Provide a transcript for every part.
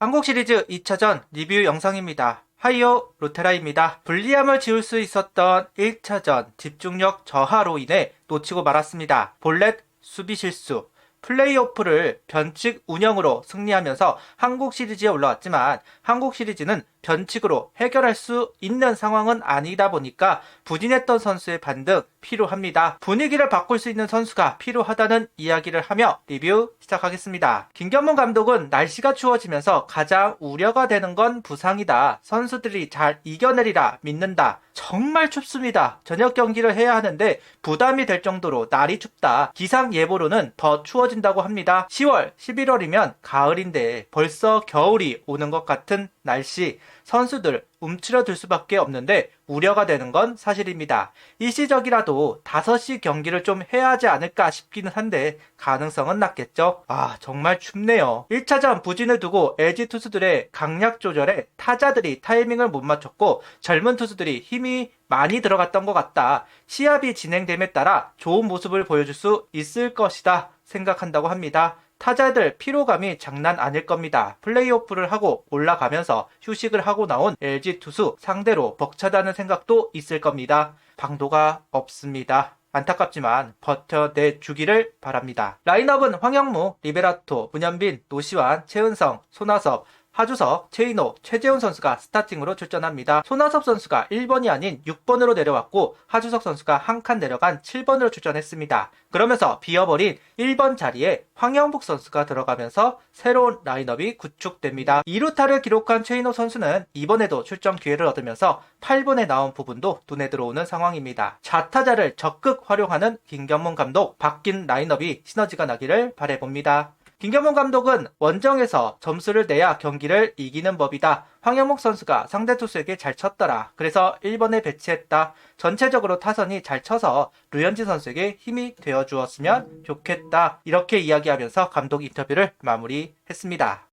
한국 시리즈 2차전 리뷰 영상입니다. 하이오 루테라입니다. 불리함을 지울 수 있었던 1차전 집중력 저하로 인해 놓치고 말았습니다. 볼넷 수비 실수, 플레이오프를 변칙 운영으로 승리하면서 한국 시리즈에 올라왔지만 한국 시리즈는 변칙으로 해결할 수 있는 상황은 아니다 보니까 부진했던 선수의 반등 필요합니다. 분위기를 바꿀 수 있는 선수가 필요하다는 이야기를 하며 리뷰 시작하겠습니다. 김경문 감독은 날씨가 추워지면서 가장 우려가 되는 건 부상이다. 선수들이 잘 이겨내리라 믿는다. 정말 춥습니다. 저녁 경기를 해야 하는데 부담이 될 정도로 날이 춥다. 기상 예보로는 더 추워진다고 합니다. 10월, 11월이면 가을인데 벌써 겨울이 오는 것 같은 날씨. 선수들 움츠러들 수밖에 없는데 우려가 되는 건 사실입니다. 일시적이라도 5시 경기를 좀 해야 하지 않을까 싶기는 한데 가능성은 낮겠죠. 정말 춥네요. 1차전 부진을 두고 LG 투수들의 강약 조절에 타자들이 타이밍을 못 맞췄고 젊은 투수들이 힘이 많이 들어갔던 것 같다. 시합이 진행됨에 따라 좋은 모습을 보여줄 수 있을 것이다 생각한다고 합니다. 타자들 피로감이 장난 아닐 겁니다. 플레이오프를 하고 올라가면서 휴식을 하고 나온 LG 투수 상대로 벅차다는 생각도 있을 겁니다. 방도가 없습니다. 안타깝지만 버텨내주기를 바랍니다. 라인업은 황영무, 리베라토, 문현빈, 노시환, 최은성, 손아섭, 하주석, 최인호, 최재훈 선수가 스타팅으로 출전합니다. 손아섭 선수가 1번이 아닌 6번으로 내려왔고 하주석 선수가 한 칸 내려간 7번으로 출전했습니다. 그러면서 비어버린 1번 자리에 황영북 선수가 들어가면서 새로운 라인업이 구축됩니다. 2루타를 기록한 최인호 선수는 이번에도 출전 기회를 얻으면서 8번에 나온 부분도 눈에 들어오는 상황입니다. 좌타자를 적극 활용하는 김경문 감독, 바뀐 라인업이 시너지가 나기를 바라봅니다. 김경문 감독은 원정에서 점수를 내야 경기를 이기는 법이다. 황영목 선수가 상대 투수에게 잘 쳤더라. 그래서 1번에 배치했다. 전체적으로 타선이 잘 쳐서 류현진 선수에게 힘이 되어주었으면 좋겠다. 이렇게 이야기하면서 감독 인터뷰를 마무리했습니다.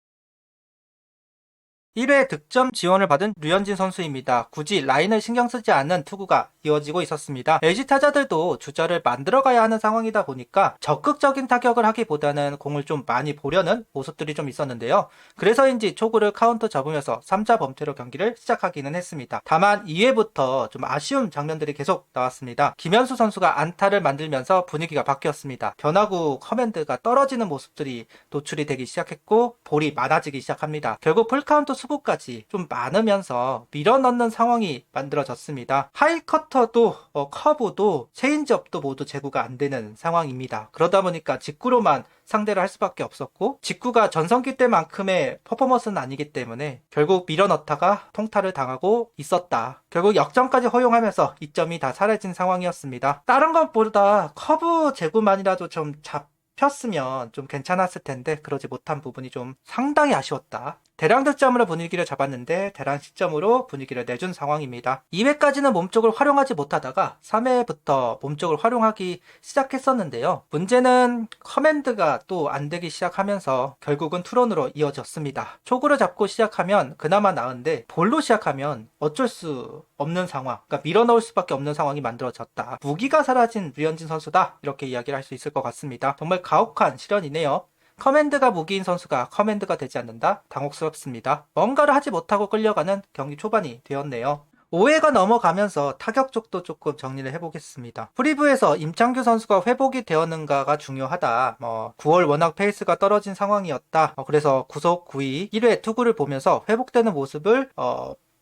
1회 득점 지원을 받은 류현진 선수입니다. 굳이 라인을 신경 쓰지 않는 투구가 이어지고 있었습니다. LG 타자들도 주자를 만들어가야 하는 상황이다 보니까 적극적인 타격을 하기보다는 공을 좀 많이 보려는 모습들이 좀 있었는데요. 그래서인지 초구를 카운터 잡으면서 3자 범퇴로 경기를 시작하기는 했습니다. 다만 2회부터 좀 아쉬운 장면들이 계속 나왔습니다. 김현수 선수가 안타를 만들면서 분위기가 바뀌었습니다. 변화구 커맨드가 떨어지는 모습들이 노출이 되기 시작했고 볼이 많아지기 시작합니다. 결국 풀카운트 수구까지 좀 많으면서 밀어넣는 상황이 만들어졌습니다. 하이커터도 커브도 체인지업도 모두 제구가 안 되는 상황입니다. 그러다 보니까 직구로만 상대를 할 수밖에 없었고 직구가 전성기 때만큼의 퍼포먼스는 아니기 때문에 결국 밀어넣다가 통타를 당하고 있었다. 결국 역전까지 허용하면서 이점이 다 사라진 상황이었습니다. 다른 것보다 커브 제구만이라도 좀 잡혔으면 좀 괜찮았을 텐데 그러지 못한 부분이 좀 상당히 아쉬웠다. 대량 득점으로 분위기를 잡았는데 대량 실점으로 분위기를 내준 상황입니다. 2회까지는 몸쪽을 활용하지 못하다가 3회부터 몸쪽을 활용하기 시작했었는데요. 문제는 커맨드가 또 안 되기 시작하면서 결국은 투런으로 이어졌습니다. 초구를 잡고 시작하면 그나마 나은데 볼로 시작하면 어쩔 수 없는 상황, 그러니까 밀어넣을 수밖에 없는 상황이 만들어졌다. 무기가 사라진 류현진 선수다, 이렇게 이야기를 할 수 있을 것 같습니다. 정말 가혹한 실현이네요. 커맨드가 무기인 선수가 커맨드가 되지 않는다? 당혹스럽습니다. 뭔가를 하지 못하고 끌려가는 경기 초반이 되었네요. 5회가 넘어가면서 타격 쪽도 조금 정리를 해보겠습니다. 프리뷰에서 임창규 선수가 회복이 되었는가가 중요하다. 9월 워낙 페이스가 떨어진 상황이었다. 그래서 구속 9위 1회 투구를 보면서 회복되는 모습을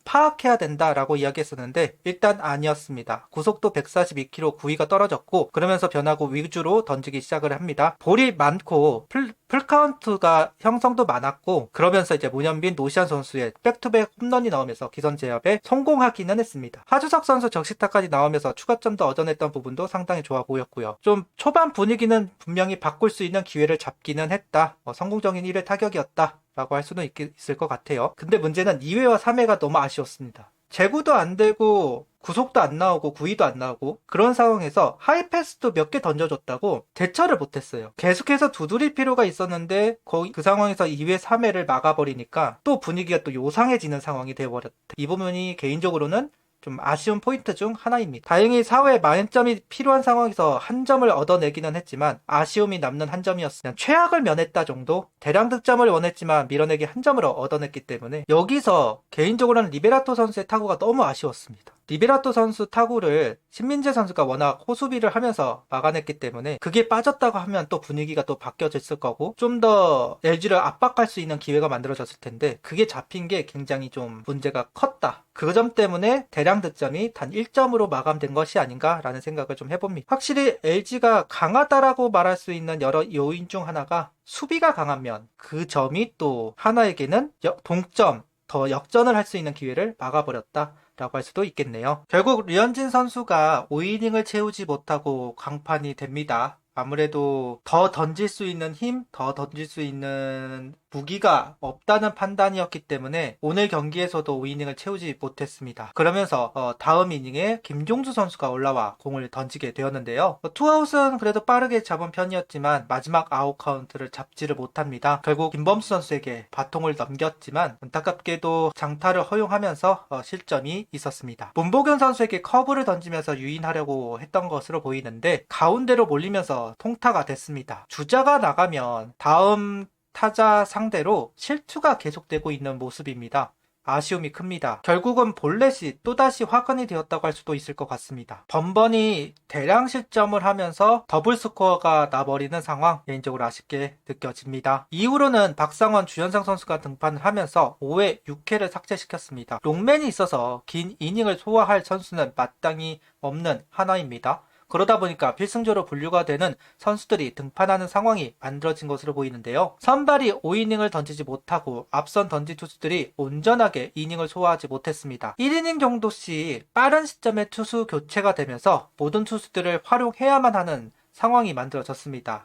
파악해야 된다라고 이야기했었는데 일단 아니었습니다. 구속도 142km 9위가 떨어졌고 그러면서 변화구 위주로 던지기 시작을 합니다. 볼이 많고 풀카운트가 형성도 많았고 그러면서 이제 문현빈, 노시환 선수의 백투백 홈런이 나오면서 기선 제압에 성공하기는 했습니다. 하주석 선수 적시타까지 나오면서 추가점도 얻어냈던 부분도 상당히 좋아 보였고요. 좀 초반 분위기는 분명히 바꿀 수 있는 기회를 잡기는 했다. 성공적인 1회 타격이었다 라고 할 수는 있을 것 같아요. 근데 문제는 2회와 3회가 너무 아쉬웠습니다. 제구도 안 되고 구속도 안 나오고 구위도 안 나오고 그런 상황에서 하이패스도 몇 개 던져줬다고 대처를 못했어요. 계속해서 두드릴 필요가 있었는데 그 상황에서 2회 3회를 막아버리니까 또 분위기가 또 요상해지는 상황이 되어버렸다. 이 부분이 개인적으로는 좀 아쉬운 포인트 중 하나입니다. 다행히 4회 만점이 필요한 상황에서 한 점을 얻어내기는 했지만 아쉬움이 남는 한 점이었으면 최악을 면했다 정도? 대량 득점을 원했지만 밀어내기 한 점으로 얻어냈기 때문에 여기서 개인적으로는 리베라토 선수의 타구가 너무 아쉬웠습니다. 리베라토 선수 타구를 신민재 선수가 워낙 호수비를 하면서 막아냈기 때문에 그게 빠졌다고 하면 또 분위기가 또 바뀌어졌을 거고 좀 더 LG를 압박할 수 있는 기회가 만들어졌을 텐데 그게 잡힌 게 굉장히 좀 문제가 컸다. 그 점 때문에 대량 득점이 단 1점으로 마감된 것이 아닌가라는 생각을 좀 해봅니다. 확실히 LG가 강하다라고 말할 수 있는 여러 요인 중 하나가 수비가 강하면 그 점이 또 하나에게는 동점, 더 역전을 할 수 있는 기회를 막아버렸다. 라고 할 수도 있겠네요. 결국 류현진 선수가 5이닝을 채우지 못하고 강판이 됩니다. 아무래도 더 던질 수 있는 힘, 더 던질 수 있는 무기가 없다는 판단이었기 때문에 오늘 경기에서도 5이닝을 채우지 못했습니다. 그러면서 다음 이닝에 김종수 선수가 올라와 공을 던지게 되었는데요. 투아웃은 그래도 빠르게 잡은 편이었지만 마지막 아웃 카운트를 잡지를 못합니다. 결국 김범수 선수에게 바통을 넘겼지만 안타깝게도 장타를 허용하면서 실점이 있었습니다. 문보경 선수에게 커브를 던지면서 유인하려고 했던 것으로 보이는데 가운데로 몰리면서 통타가 됐습니다. 주자가 나가면 다음 타자 상대로 실투가 계속되고 있는 모습입니다. 아쉬움이 큽니다. 결국은 볼넷이 또다시 화근이 되었다고 할 수도 있을 것 같습니다. 번번이 대량 실점을 하면서 더블 스코어가 나버리는 상황 개인적으로 아쉽게 느껴집니다. 이후로는 박상원, 주현상 선수가 등판을 하면서 5회 6회를 삭제시켰습니다. 롱맨이 있어서 긴 이닝을 소화할 선수는 마땅히 없는 하나입니다. 그러다 보니까 필승조로 분류가 되는 선수들이 등판하는 상황이 만들어진 것으로 보이는데요. 선발이 5이닝을 던지지 못하고 앞선 던진 투수들이 온전하게 이닝을 소화하지 못했습니다. 1이닝 정도씩 빠른 시점에 투수 교체가 되면서 모든 투수들을 활용해야만 하는 상황이 만들어졌습니다.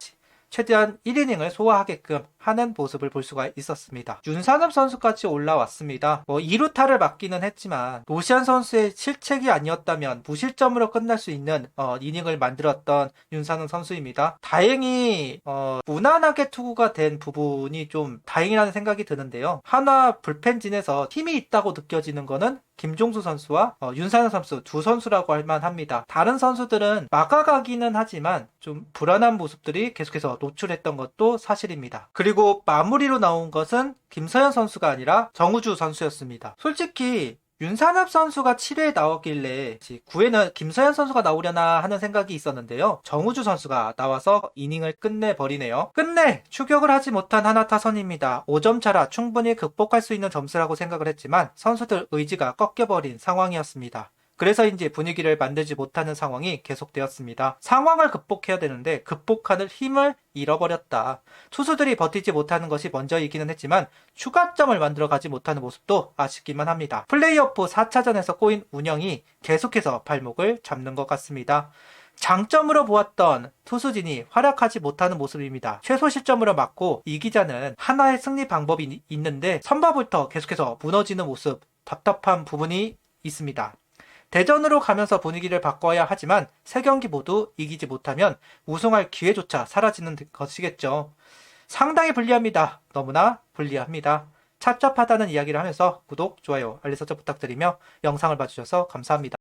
최대한 1이닝을 소화하게끔 하는 모습을 볼 수가 있었습니다. 윤산엽 선수까지 올라왔습니다. 2루타를 맞기는 했지만 노시안 선수의 실책이 아니었다면 무실점으로 끝날 수 있는 이닝을 만들었던 윤산엽 선수입니다. 다행히 무난하게 투구가 된 부분이 좀 다행이라는 생각이 드는데요. 하나 불펜진에서 힘이 있다고 느껴지는 거는 김종수 선수와 윤산엽 선수 두 선수라고 할 만합니다. 다른 선수들은 막아가기는 하지만 좀 불안한 모습들이 계속해서 노출했던 것도 사실입니다. 그리고 마무리로 나온 것은 김서현 선수가 아니라 정우주 선수였습니다. 솔직히 윤산엽 선수가 7회에 나왔길래 9회는 김서현 선수가 나오려나 하는 생각이 있었는데요. 정우주 선수가 나와서 이닝을 끝내버리네요. 끝내 추격을 하지 못한 하나 타선입니다. 5점 차라 충분히 극복할 수 있는 점수라고 생각을 했지만 선수들 의지가 꺾여버린 상황이었습니다. 그래서인지 분위기를 만들지 못하는 상황이 계속되었습니다. 상황을 극복해야 되는데 극복하는 힘을 잃어버렸다. 투수들이 버티지 못하는 것이 먼저이기는 했지만 추가점을 만들어가지 못하는 모습도 아쉽기만 합니다. 플레이오프 4차전에서 꼬인 운영이 계속해서 발목을 잡는 것 같습니다. 장점으로 보았던 투수진이 활약하지 못하는 모습입니다. 최소 실점으로 막고 이기자는 하나의 승리 방법이 있는데 선발부터 계속해서 무너지는 모습, 답답한 부분이 있습니다. 대전으로 가면서 분위기를 바꿔야 하지만 세 경기 모두 이기지 못하면 우승할 기회조차 사라지는 것이겠죠. 상당히 불리합니다. 너무나 불리합니다. 찹찹하다는 이야기를 하면서 구독, 좋아요, 알림 설정 부탁드리며 영상을 봐주셔서 감사합니다.